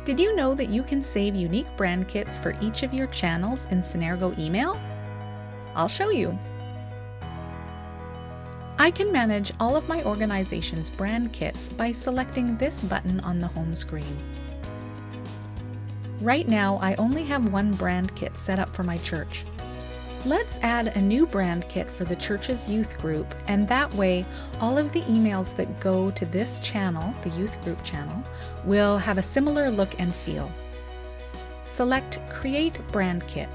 Did you know that you can save unique brand kits for each of your channels in Sunergo email? I'll show you. I can manage all of my organization's brand kits by selecting this button on the home screen. Right now, I only have one brand kit set up for my church. Let's add a new brand kit for the church's youth group, and that way all of the emails that go to this channel, the youth group channel, will have a similar look and feel. Select Create Brand Kit.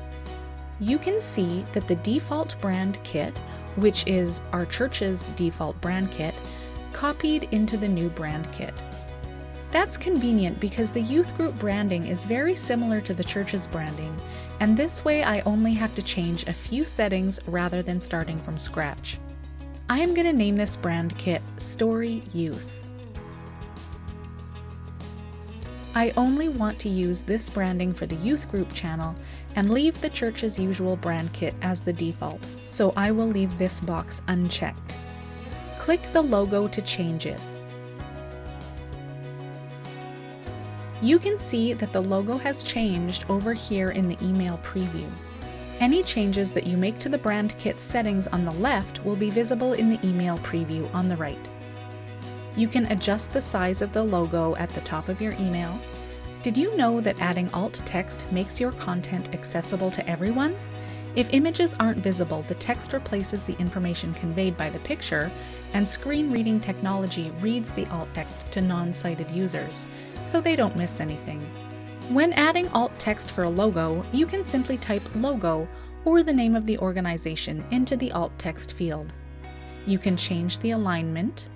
You can see that the default brand kit, which is our church's default brand kit, copied into the new brand kit. That's convenient because the youth group branding is very similar to the church's branding, and this way I only have to change a few settings rather than starting from scratch. I am going to name this brand kit Story Youth. I only want to use this branding for the youth group channel and leave the church's usual brand kit as the default, so I will leave this box unchecked. Click the logo to change it. You can see that the logo has changed over here in the email preview. Any changes that you make to the brand kit settings on the left will be visible in the email preview on the right. You can adjust the size of the logo at the top of your email. Did you know that adding alt text makes your content accessible to everyone? If images aren't visible, the text replaces the information conveyed by the picture, and screen reading technology reads the alt text to non-sighted users, so they don't miss anything. When adding alt text for a logo, you can simply type logo or the name of the organization into the alt text field. You can change the alignment.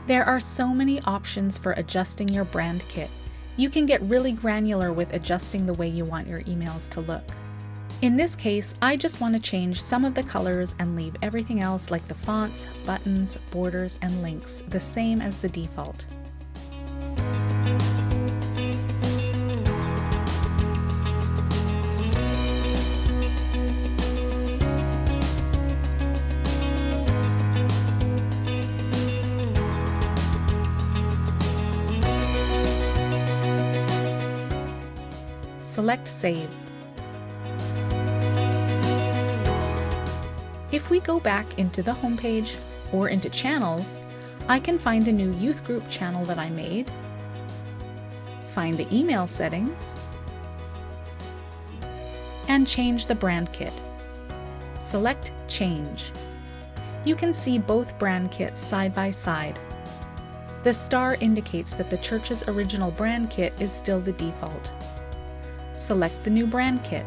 There are so many options for adjusting your brand kit. You can get really granular with adjusting the way you want your emails to look. In this case, I just want to change some of the colors and leave everything else like the fonts, buttons, borders, and links the same as the default. Select Save. If we go back into the homepage or into Channels, I can find the new youth group channel that I made, find the email settings, and change the brand kit. Select Change. You can see both brand kits side by side. The star indicates that the church's original brand kit is still the default. Select the new brand kit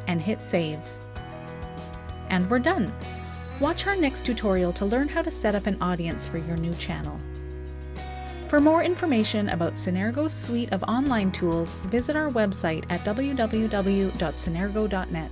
and hit Save. And we're done. Watch our next tutorial to learn how to set up an audience for your new channel. For more information about Sunergo's suite of online tools, visit our website at www.sunergo.net.